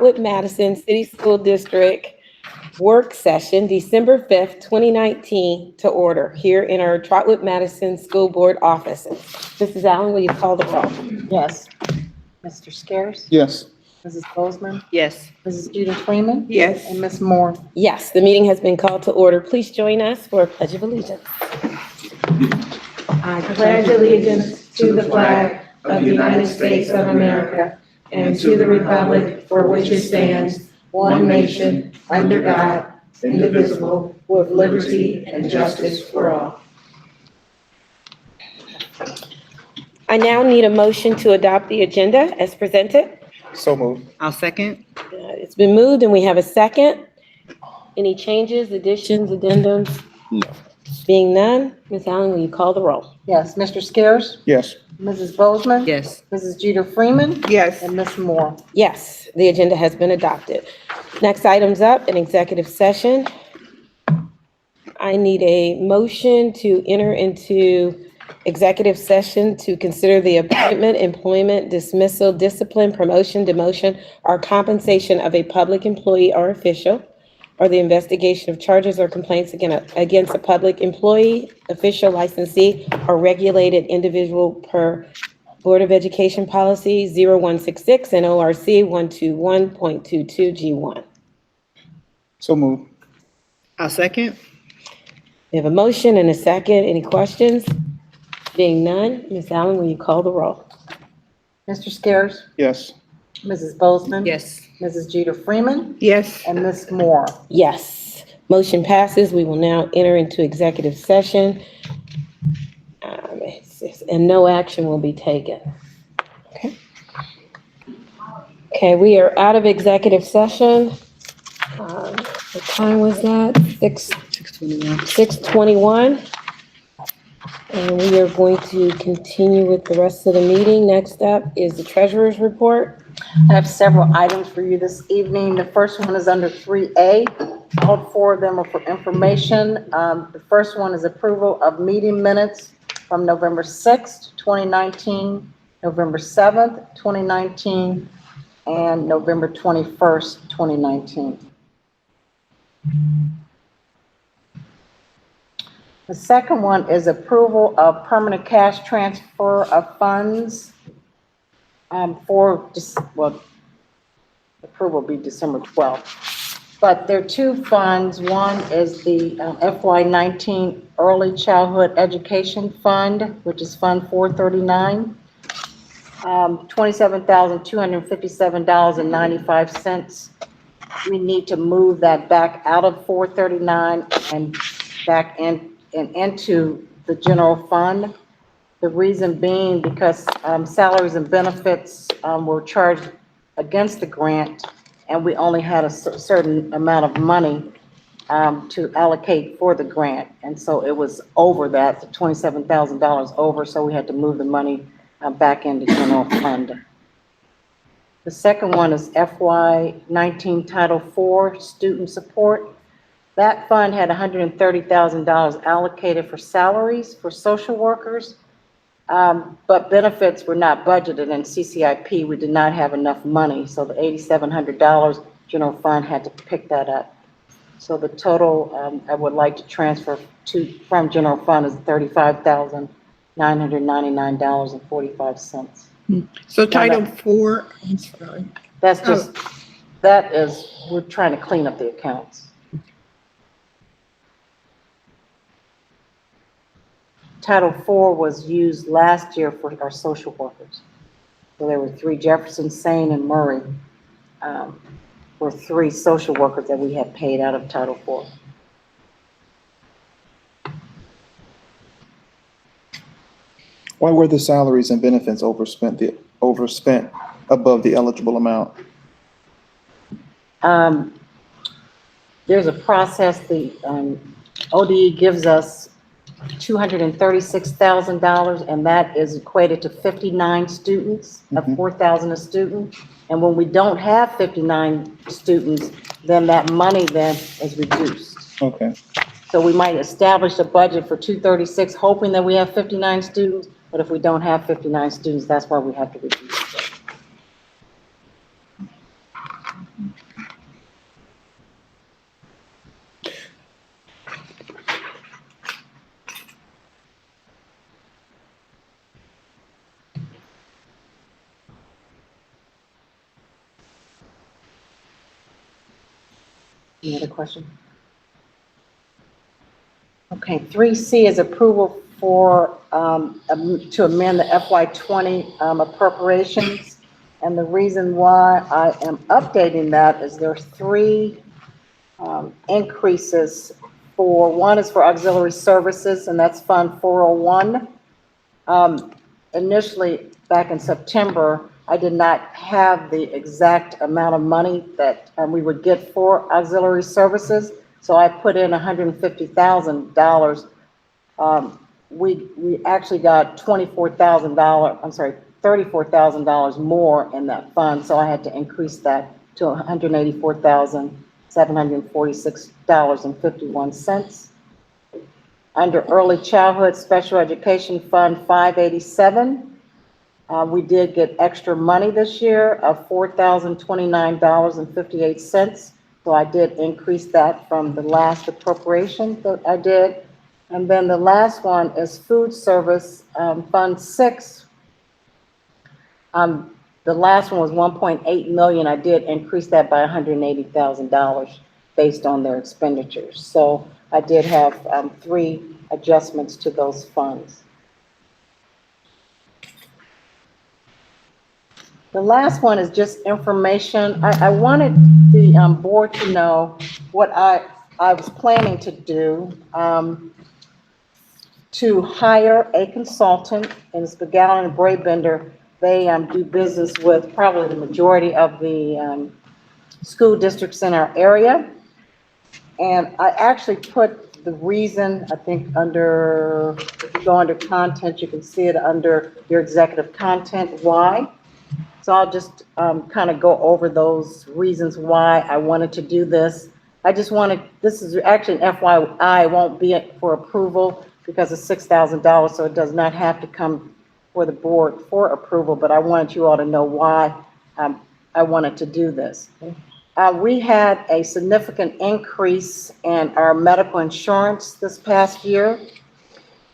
Trotwood-Madison City School District Work Session, December 5th, 2019, to order here in our Trotwood-Madison School Board offices. Mrs. Allen, will you call the roll? Yes. Mr. Scares? Yes. Mrs. Bozeman? Yes. Mrs. Judith Freeman? Yes. And Ms. Moore? Yes, the meeting has been called to order. Please join us for a pledge of allegiance. I pledge allegiance to the flag of the United States of America and to the republic for which it stands, one nation, under God, indivisible, with liberty and justice for all. I now need a motion to adopt the agenda as presented. So moved. I'll second. It's been moved and we have a second. Any changes, additions, addendums? No. Being none, Ms. Allen, will you call the roll? Yes. Mr. Scares? Yes. Mrs. Bozeman? Yes. Mrs. Judith Freeman? Yes. And Ms. Moore? Yes, the agenda has been adopted. Next item's up, an executive session. I need a motion to enter into executive session to consider the appointment, employment, dismissal, discipline, promotion, demotion, or compensation of a public employee or official, or the investigation of charges or complaints against a public employee, official, licensee, or regulated individual per Board of Education Policy 0166 and ORC 121.22G1. So moved. I'll second. We have a motion and a second. Any questions? Being none, Ms. Allen, will you call the roll? Mr. Scares? Yes. Mrs. Bozeman? Yes. Mrs. Judith Freeman? Yes. And Ms. Moore? Yes. Motion passes. We will now enter into executive session. And no action will be taken. Okay. Okay, we are out of executive session. What time was that? 6:21. 6:21. And we are going to continue with the rest of the meeting. Next up is the treasurer's report. I have several items for you this evening. The first one is under 3A. All four of them are for information. The first one is approval of meeting minutes from November 6th, 2019, November 7th, 2019, and November 21st, 2019. The second one is approval of permanent cash transfer of funds approval will be December 12th. But there are two funds. One is the FY19 Early Childhood Education Fund, which is Fund 439, $27,257.95. We need to move that back out of 439 and back in and into the general fund. The reason being because salaries and benefits were charged against the grant, and we only had a certain amount of money to allocate for the grant. And so it was over that, the $27,000 over, so we had to move the money back into general fund. The second one is FY19 Title IV Student Support. That fund had $130,000 allocated for salaries for social workers, but benefits were not budgeted in CCIP. We did not have enough money, so the $8,700 general fund had to pick that up. So the total I would like to transfer from general fund is $35,999.45. So Title IV, I'm sorry. That's just, we're trying to clean up the accounts. Title IV was used last year for our social workers. So there were three, Jefferson, Sane, and Murray, were three social workers that we had paid out of Title IV. Why were the salaries and benefits overspent above the eligible amount? There's a process, the ODE gives us $236,000, and that is equated to 59 students, of 4,000 a student. And when we don't have 59 students, then that money then is reduced. Okay. So we might establish a budget for 236, hoping that we have 59 students, but if we don't have 59 students, that's why we have to reduce it. Any other question? Okay, 3C is approval for, to amend the FY20 appropriations. And the reason why I am updating that is there are three increases. One is for auxiliary services, and that's Fund 401. Initially, back in September, I did not have the exact amount of money that we would get for auxiliary services, so I put in $150,000. We actually got $34,000 more in that fund, so I had to increase that to $184,746.51. Under Early Childhood Special Education Fund 587, we did get extra money this year of $4,029.58. So I did increase that from the last appropriation that I did. And then the last one is Food Service Fund 6. The last one was 1.8 million. I did increase that by $180,000 based on their expenditures. So I did have three adjustments to those funds. The last one is just information. I wanted the board to know what I was planning to do to hire a consultant, and it's McGowan and Brabender. They do business with probably the majority of the school districts in our area. And I actually put the reason, I think under, if you go under content, you can see it under your executive content, why. So I'll just kind of go over those reasons why I wanted to do this. I just wanted, this is actually an FYI, it won't be for approval because it's $6,000, so it does not have to come for the board for approval, but I wanted you all to know why I wanted to do this. We had a significant increase in our medical insurance this past year.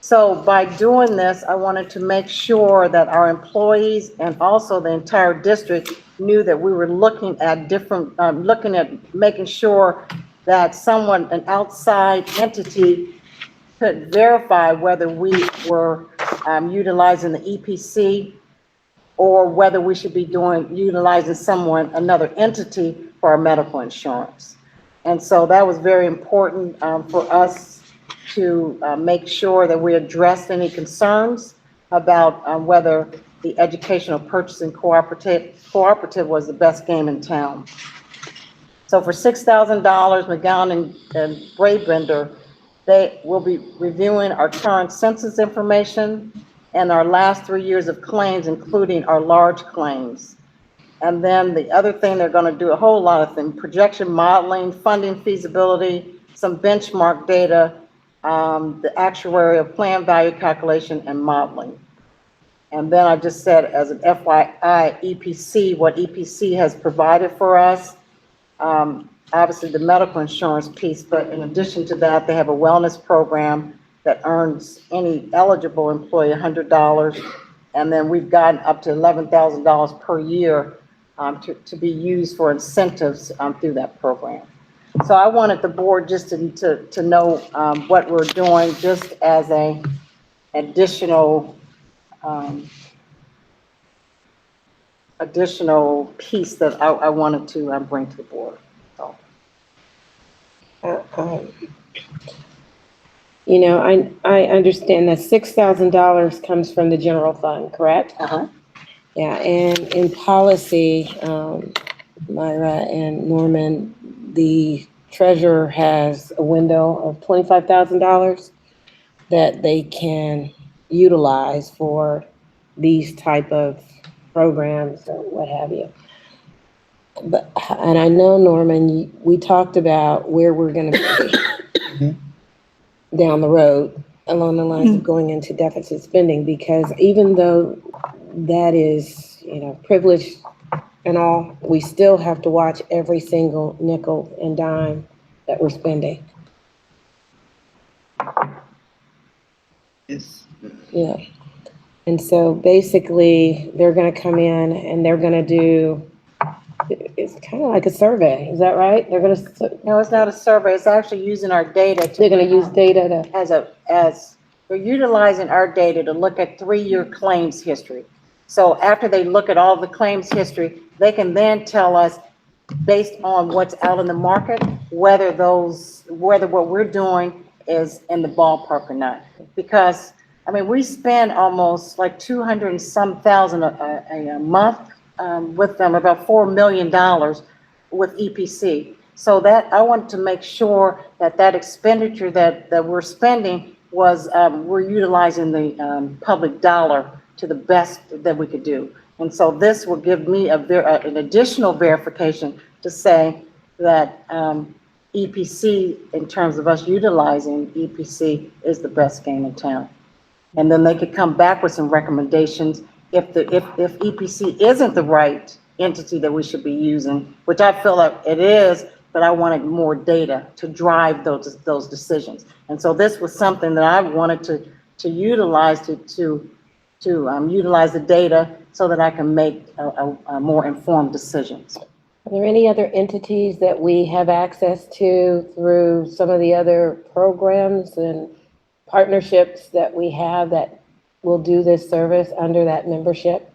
So by doing this, I wanted to make sure that our employees and also the entire district knew that we were looking at different, making sure that someone, an outside entity, could verify whether we were utilizing the EPC or whether we should be utilizing another entity for our medical insurance. And so that was very important for us to make sure that we addressed any concerns about whether the educational purchasing cooperative was the best game in town. So for $6,000, McGowan and Brabender, they will be reviewing our current census information and our last 3 years of claims, including our large claims. And then the other thing, they're going to do a whole lot of things: projection modeling, funding feasibility, some benchmark data, the actuarial plan value calculation, and modeling. And then I just said, as an FYI, EPC, what EPC has provided for us, obviously the medical insurance piece, but in addition to that, they have a wellness program that earns any eligible employee $100. And then we've gotten up to $11,000 per year to be used for incentives through that program. So I wanted the board just to know what we're doing, just as a additional piece that I wanted to bring to the board. So. You know, I understand that $6,000 comes from the general fund, correct? Uh-huh. Yeah, and in policy, Myra and Norman, the treasurer has a window of $25,000 that they can utilize for these type of programs or what have you. But, and I know, Norman, we talked about where we're going to be down the road along the lines of going into deficit spending, because even though that is, you know, privileged and all, we still have to watch every single nickel and dime that we're spending. Yes. Yeah. And so basically, they're gonna come in and they're gonna do, it's kind of like a survey, is that right? They're gonna, No, it's not a survey, it's actually using our data to. they're gonna use data to, As we're utilizing our data to look at 3-year claims history. So after they look at all the claims history, they can then tell us, based on what's out in the market, whether what we're doing is in the ballpark or not. Because, I mean, we spend almost like 200 and some thousand a month with them, about $4 million with EPC. So that, I want to make sure that that expenditure that we're spending was, we're utilizing the public dollar to the best that we could do. And so this will give me an additional verification to say that EPC, in terms of us utilizing EPC, is the best game in town. And then they could come back with some recommendations if EPC isn't the right entity that we should be using, which I feel like it is, but I wanted more data to drive those decisions. And so this was something that I wanted to utilize to utilize the data so that I can make a more informed decisions. are there any other entities that we have access to through some of the other programs and partnerships that we have that will do this service under that membership?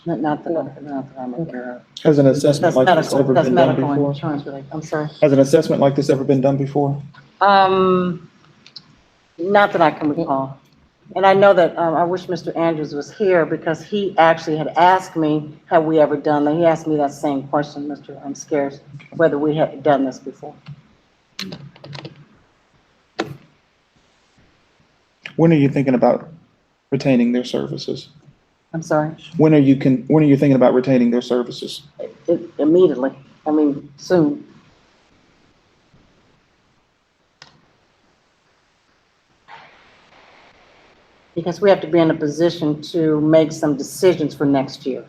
Not that I'm aware of. Has an assessment like this ever That's been done medical before? insurance related. I'm sorry. Has an assessment like this ever been done before? Not that I can recall. And I know that, I wish Mr. Andrews was here because he actually had asked me, have we ever done that? He asked me that same question, Mr. Scares, whether we had done this before. When are you thinking about retaining their services? I'm sorry, When are you thinking about retaining their services? immediately, I mean, soon. Because we have to be in a position to make some decisions for next year.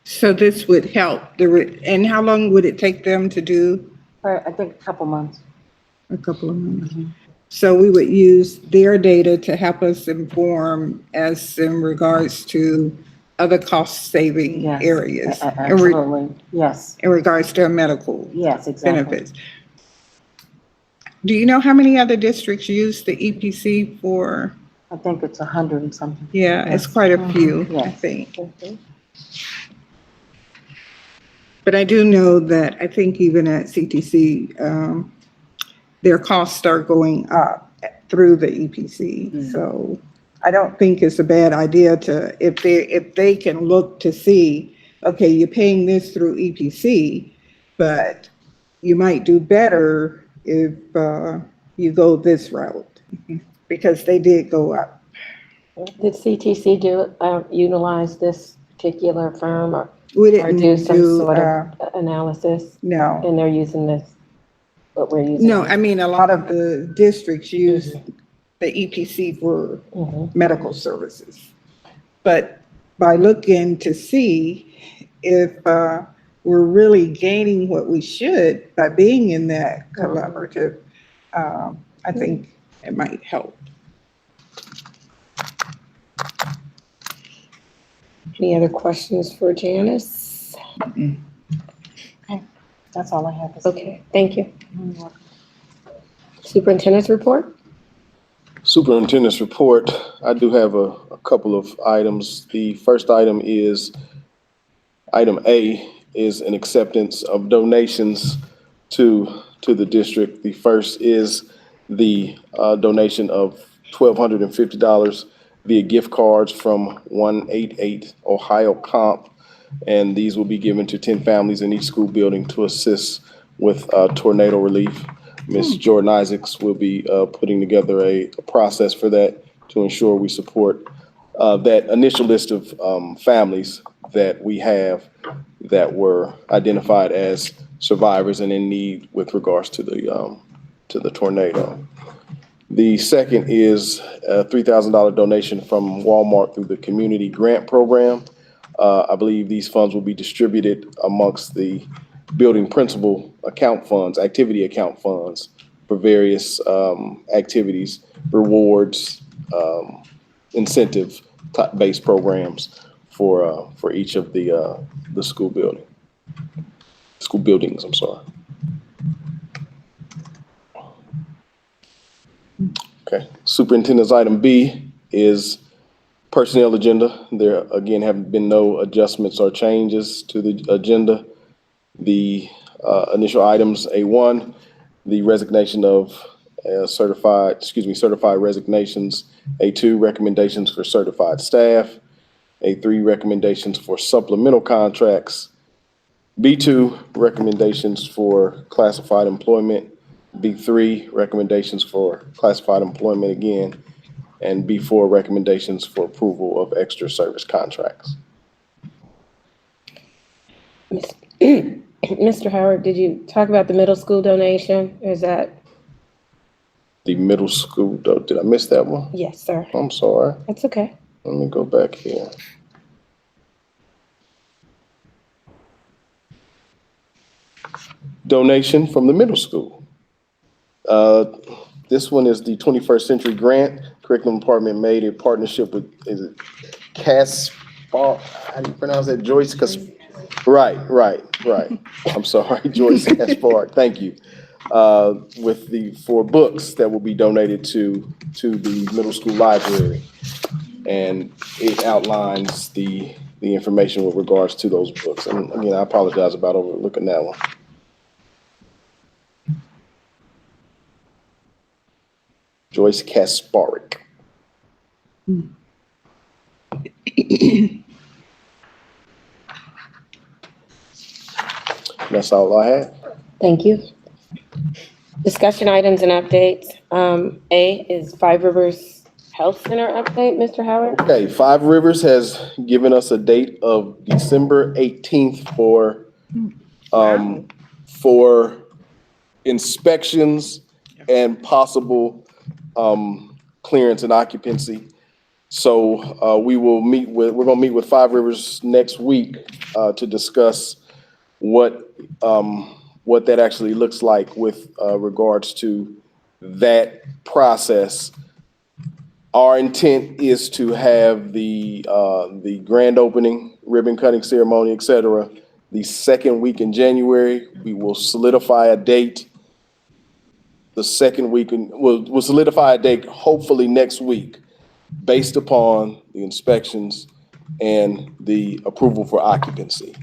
So this would help and how long would it take them to do? I think a couple months. A couple of months. So we would use their data to help us inform as in regards to other cost saving Yes, areas. Absolutely, yes, In regards to medical yes, exactly. benefits. Do you know how many other districts use the EPC for? I think it's 100 and something. Yeah, it's quite a few, I Yes. think. But I do know that I think even at CTC, their costs are going up through the EPC. So I don't think it's a bad idea to, if they can look to see, okay, you're paying this through EPC, but you might do better if you go this route, because they did go up. Did CTC utilize this particular firm or We didn't do some sort do, of analysis? no. And they're using this, what we're using? No, I mean, a lot of the districts use the EPC for medical services. But by looking to see if we're really gaining what we should by being in that collaborative, I think it might help. Any other questions for Janice? That's all I have to say. Okay, thank you. Superintendent's report? Superintendent's report, I do have a couple of items. The first item is, item A is an acceptance of donations to the district. The first is the donation of $1,250 via gift cards from 188 Ohio Comp. And these will be given to 10 families in each school building to assist with tornado relief. Ms. Jordan Isaacs will be putting together a process for that to ensure we support that initial list of families that we have that were identified as survivors and in need with regards to the tornado. The second is a $3,000 donation from Walmart through the Community Grant Program. I believe these funds will be distributed amongst the building principal account funds, activity account funds for various activities, rewards, incentive-based programs for each of the school buildings, I'm sorry. Okay, superintendent's item B is personnel agenda. There again have been no adjustments or changes to the agenda. The initial items, A1, the resignation of certified resignations. A2, recommendations for certified staff. A3, recommendations for supplemental contracts. B2, recommendations for classified employment. B3, recommendations for classified employment again. And B4, recommendations for approval of extra service contracts. Mr. Howard, did you talk about the middle school donation? Is that? The middle school, did I miss that one? Yes, sir. I'm sorry. That's okay. Let me go back here. Donation from the middle school. This one is the 21st Century Grant. Curriculum Department made a partnership with, is it Caspar? How do you pronounce that? Joyce? Right. I'm sorry, Joyce Caspar. Thank you. For books that will be donated to the middle school library. And it outlines the information with regards to those books. And again, I apologize about overlooking that one. Joyce Kasparik. That's all I have. Thank you. Discussion items and updates. A is Five Rivers Health Center update, Mr. Howard. Okay, Five Rivers has given us a date of December 18th for inspections and possible clearance and occupancy. So we're gonna meet with Five Rivers next week to discuss what that actually looks like with regards to that process. Our intent is to have the grand opening, ribbon cutting ceremony, et cetera, the second week in January. We will solidify a date. The second week, we'll solidify a date hopefully next week based upon the inspections and the approval for occupancy.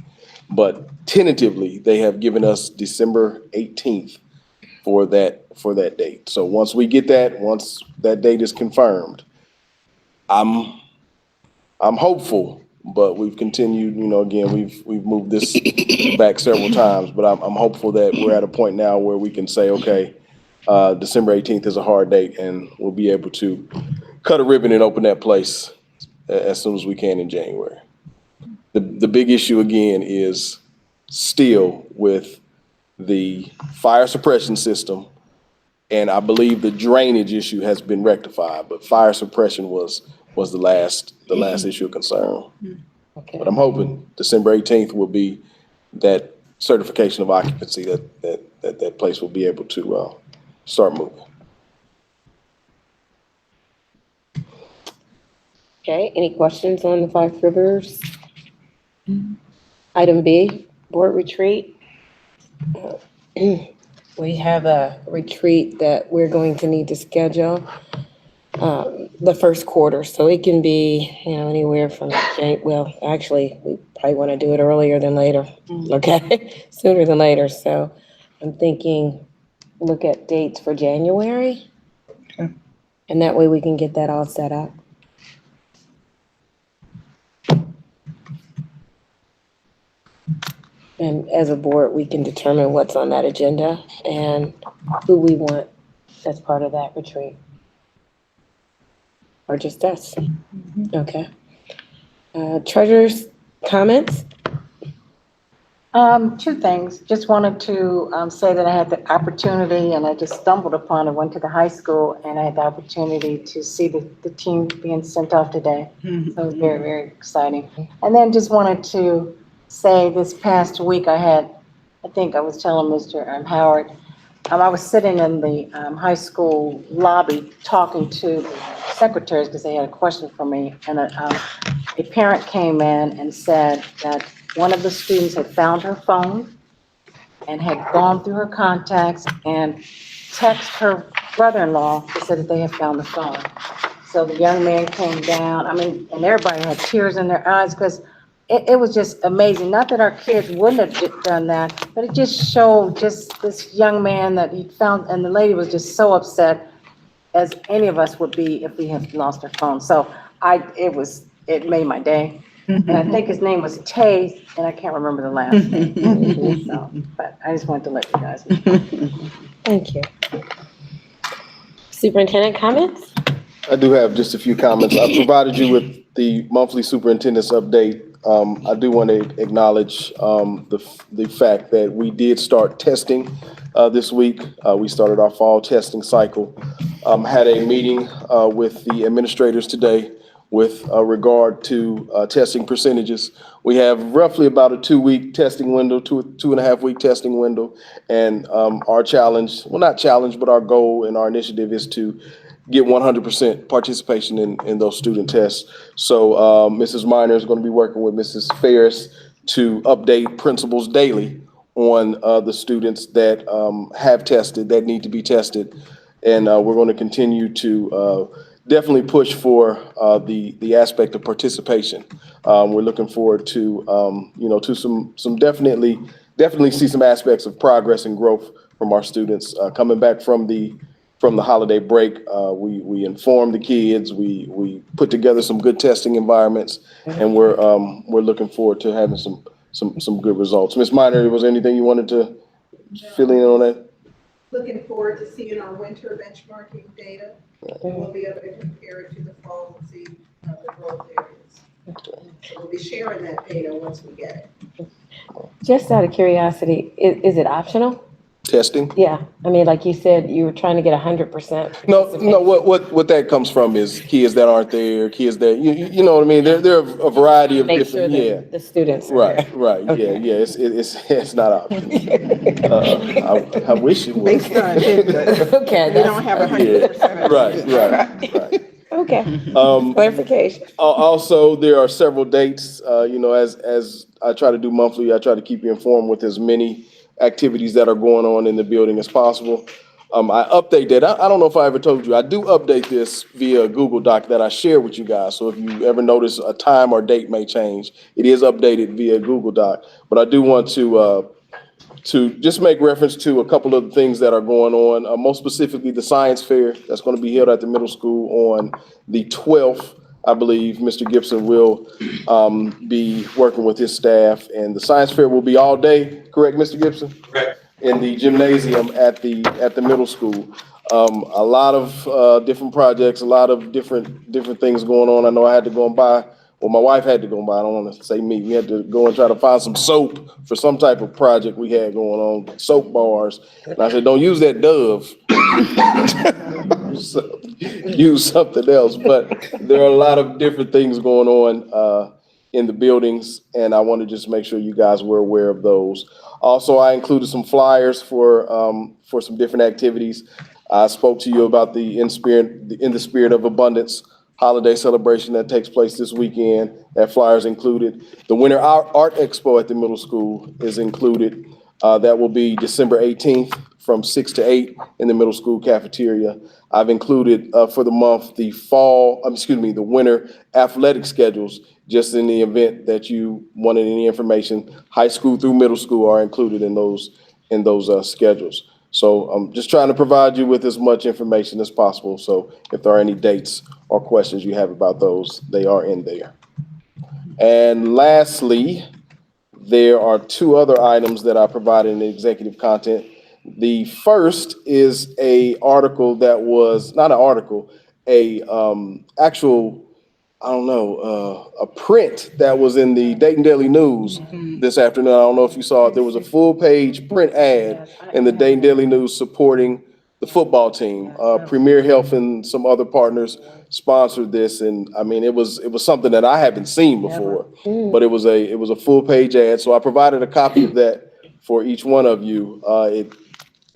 But tentatively, they have given us December 18th for that date. So once that date is confirmed, I'm hopeful, but we've continued, again, we've moved this back several times, but I'm hopeful that we're at a point now where we can say, okay, December 18th is a hard date and we'll be able to cut a ribbon and open that place as soon as we can in January. The big issue again is still with the fire suppression system, and I believe the drainage issue has been rectified, but fire suppression was the last issue of concern. Okay. But I'm hoping December 18th will be that certification of occupancy that place will be able to start moving. Okay, any questions on the Five Rivers? Item B, board retreat. We have a retreat that we're going to need to schedule the first quarter, so it can be, anywhere from, actually, we probably want to do it earlier than later, okay? Sooner than later, so I'm thinking, look at dates for January. Okay. And that way we can get that all set up. And as a board, we can determine what's on that agenda and who we want as part of that retreat. Or just us. Okay. Treasurer's comments? Two things. Just wanted to say that I had the opportunity, and I just stumbled upon it, went to the high school, and I had the opportunity to see the team being sent off today. So it was very, very exciting. And then just wanted to say this past week I think I was telling Mr. Howard, I was sitting in the high school lobby talking to the secretaries because they had a question for me, and a parent came in and said that one of the students had found her phone and had gone through her contacts and texted her brother-in-law to say that they had found the phone. So the young man came down, I mean, and everybody had tears in their eyes because it was just amazing. Not that our kids wouldn't have done that, but it just showed just this young man that he found, and the lady was just so upset, as any of us would be if we had lost our phone. So it made my day. And I think his name was Tay, and I can't remember the last name. So, but I just wanted to let you guys know. Thank you. Superintendent comments? I do have just a few comments. I provided you with the monthly superintendent's update. I do want to acknowledge the fact that we did start testing this week. We started our fall testing cycle. Had a meeting with the administrators today with regard to testing percentages. We have roughly about a 2-week testing window, 2.5 week testing window. And our challenge, well, not challenge, but our goal and our initiative is to get 100% participation in those student tests. So Mrs. Minor is going to be working with Mrs. Ferris to update principals daily on the students that have tested, that need to be tested. And we're going to continue to definitely push for the aspect of participation. We're looking forward to, to some definitely see some aspects of progress and growth from our students coming back from the holiday break. We informed the kids, we put together some good testing environments, and we're looking forward to having some good results. Ms. Minor, was there anything you wanted to fill in on that? Looking forward to seeing our winter benchmarking data. And we'll be able to compare it to the fall and see the growth areas. So we'll be sharing that data once we get it. Just out of curiosity, is it optional? Testing? Yeah, I mean, like you said, you were trying to get 100%. No, what that comes from is kids that aren't there, kids that, you know what I mean? There are a variety of Make sure different, yeah. that the students are there. Right, Okay. yeah, it's not optional. I wish it was. Okay, We don't have 100%. Right. okay, Um, clarification. Also, there are several dates, as I try to do monthly, I try to keep you informed with as many activities that are going on in the building as possible. I update that. I don't know if I ever told you, I do update this via Google Doc that I share with you guys. So if you ever notice a time or date may change, it is updated via Google Doc. But I do want to just make reference to a couple of the things that are going on, most specifically the science fair that's going to be held at the middle school on the 12th. I believe Mr. Gibson will be working with his staff, and the science fair will be all day, correct, Mr. Gibson? Correct. In the gymnasium at the middle school. A lot of different projects, a lot of different things going on. I know I had to go and buy, well, my wife had to go and buy, I don't want to say me, we had to go and try to find some soap for some type of project we had going on, soap bars. And I said, don't use that Dove. So, use something else. But there are a lot of different things going on in the buildings, and I want to just make sure you guys were aware of those. Also, I included some flyers for some different activities. I spoke to you about the In the Spirit of Abundance holiday celebration that takes place this weekend. That flyer is included. The Winter Art Expo at the middle school is included. That will be December 18th from 6 to 8 in the middle school cafeteria. I've included for the month the winter athletic schedules, just in the event that you wanted any information. High school through middle school are included in those schedules. So I'm just trying to provide you with as much information as possible. So if there are any dates or questions you have about those, they are in there. And lastly, there are two other items that I provided in the executive content. The first is a article that was, not an article, actual I don't know, a print that was in the Dayton Daily News this afternoon. I don't know if you saw it. There was a full page print ad in the Dayton Daily News supporting the football team. Premier Health and some other partners sponsored this, and I mean, it was something that I haven't seen before, but it was a full page ad. So I provided a copy of that for each one of you.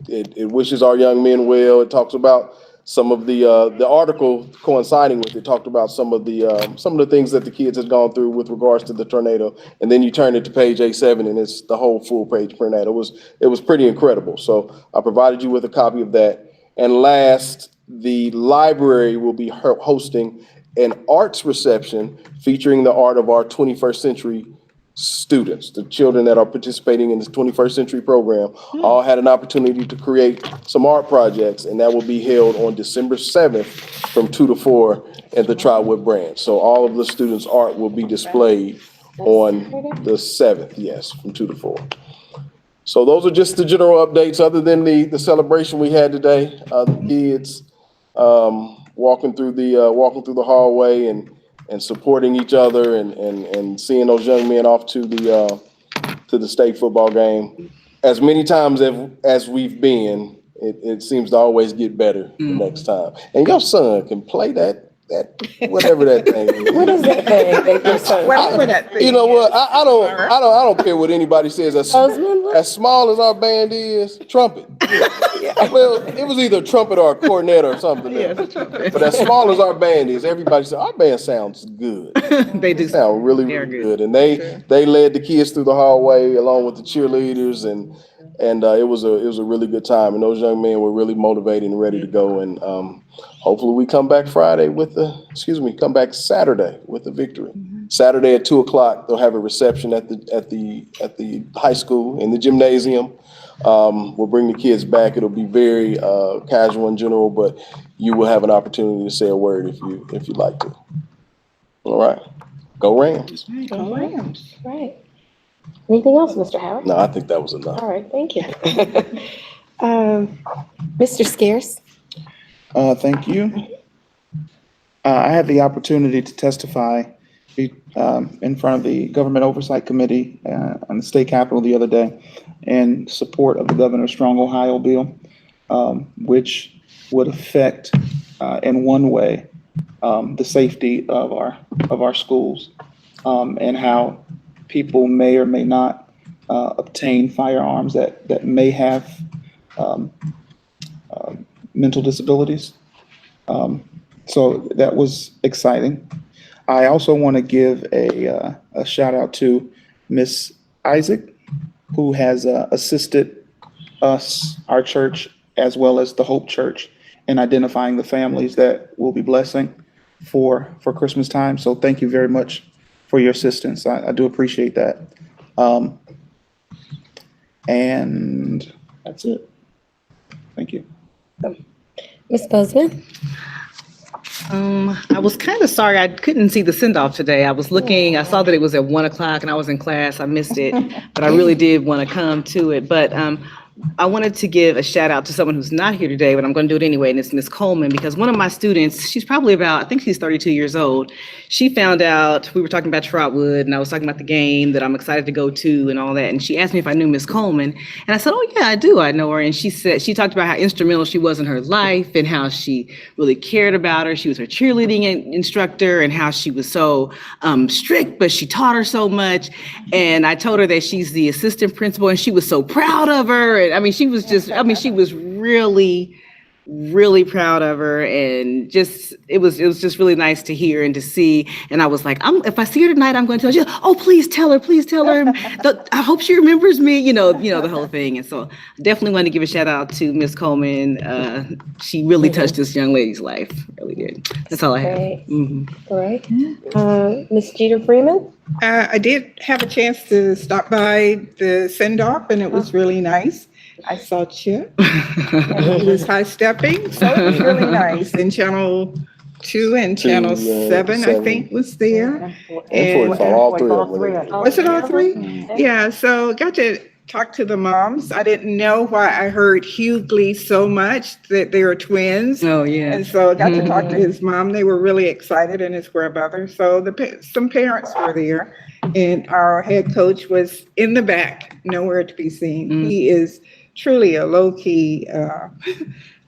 It wishes our young men well. It talks about some of the article coinciding with it talked about some of the things that the kids had gone through with regards to the tornado, and then you turn it to page A7 and it's the whole full page print ad. It was pretty incredible. So I provided you with a copy of that. And last, the library will be hosting an arts reception featuring the art of our 21st century students. The children that are participating in this 21st century program all had an opportunity to create some art projects, and that will be held on December 7th from 2 to 4 at the Trotwood branch. So all of the students' art will be displayed on the 7th, yes, from 2 to 4. So those are just the general updates, other than the celebration we had today. The kids walking through the hallway and supporting each other and seeing those young men off to the state football game. As many times as we've been, it seems to always get better the next time. And your son can play that whatever that thing is. What is that thing that your son? Whatever that thing You know what? is. I don't care what anybody says. As small as our band is, trumpet. Well, it was either a trumpet or a cornet or something. But as small as our band is, everybody said our band sounds good. They do Sound really, They're really good. And they led the kids through the hallway along with the cheerleaders, and it was a really good time. And those young men were really motivated and ready to go. And hopefully we come back Saturday with the victory. Saturday at 2:00, they'll have a reception at the high school in the gymnasium. We'll bring the kids back. It'll be very casual and general, but you will have an opportunity to say a word if you'd like to. All right. Go Rams. Go Rams. Right. Anything else, Mr. Howard? No, I think that was enough. All right, thank you. Mr. Scarce? Thank you. I had the opportunity to testify in front of the Government Oversight Committee on the state capitol the other day in support of the Governor's Strong Ohio bill, which would affect in one way the safety of our schools, and how people may or may not obtain firearms that may have mental disabilities. So that was exciting. I also want to give a shout out to Miss Isaac, who has assisted us, our church, as well as the Hope Church, in identifying the families that we'll be blessing for Christmas time. So thank you very much for your assistance. I do appreciate that. And that's it. Thank you. Ms. Bozeman? I was kind of sorry I couldn't see the send-off today. I was looking, I saw that it was at 1:00 and I was in class. I missed it, but I really did want to come to it. But I wanted to give a shout out to someone who's not here today, but I'm going to do it anyway, and it's Miss Coleman, because one of my students, she's probably I think she's 32 years old. She found out, we were talking about Trotwood, and I was talking about the game that I'm excited to go to and all that, and she asked me if I knew Miss Coleman, and I said, oh yeah, I do, I know her, and she talked about how instrumental she was in her life and how she really cared about her. She was her cheerleading instructor, and how she was so strict, but she taught her so much, and I told her that she's the assistant principal, and she was so proud of her. I mean, she was really, really proud of her, and it was just really nice to hear and to see. And I was like, if I see her tonight, I'm going to tell her, oh, please tell her. I hope she remembers me, you know, the whole thing. And so definitely want to give a shout out to Miss Coleman. She really touched this young lady's life, really did. That's all I have. Mm-hmm. All right. Ms. Jeter Freeman? I did have a chance to stop by the send-off, and it was really nice. I saw Chip, and he was high-stepping, so it was really nice. And Channel 2 and Channel 7, I think, was there. And all three of them. Was it all three? Yeah, so got to talked to the moms. I didn't know why I heard Hughley so much, that they were twins. Oh, yeah. And so I got to talk to his mom. They were really excited, and his grandmother. So some parents were there, and our head coach was in the back, nowhere to be seen. He is truly a low-key,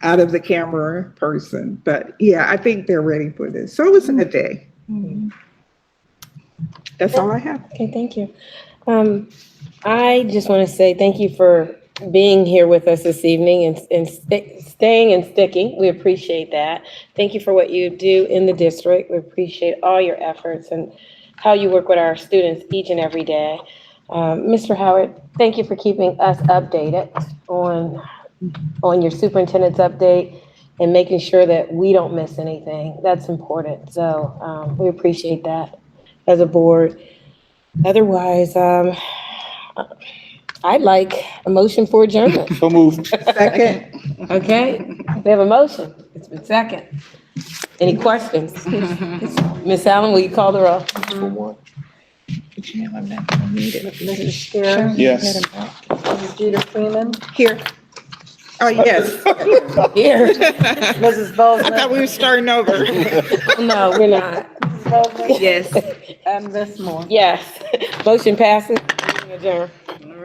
out of the camera person. But yeah, I think they're ready for this. So it was a good day. That's all I have. Okay, thank you. I just want to say thank you for being here with us this evening and staying and sticking. We appreciate that. Thank you for what you do in the district. We appreciate all your efforts and how you work with our students each and every day. Mr. Howard, thank you for keeping us updated on your superintendent's update and making sure that we don't miss anything. That's important. So we appreciate that as a board. Otherwise, I'd like a motion for adjournment. So moved. Second. Okay, we have a motion. It's been second. Any questions? Ms. Allen, will you call the roll? Mrs. Sherrill? Yes. Mrs. Jeter Freeman? Here. Oh, yes. Here. Mrs. I Bozeman? thought we were starting over. No, we're not. Mrs. Bozeman? Yes. And Ms. Moore? Yes. Motion passes. Adjourn.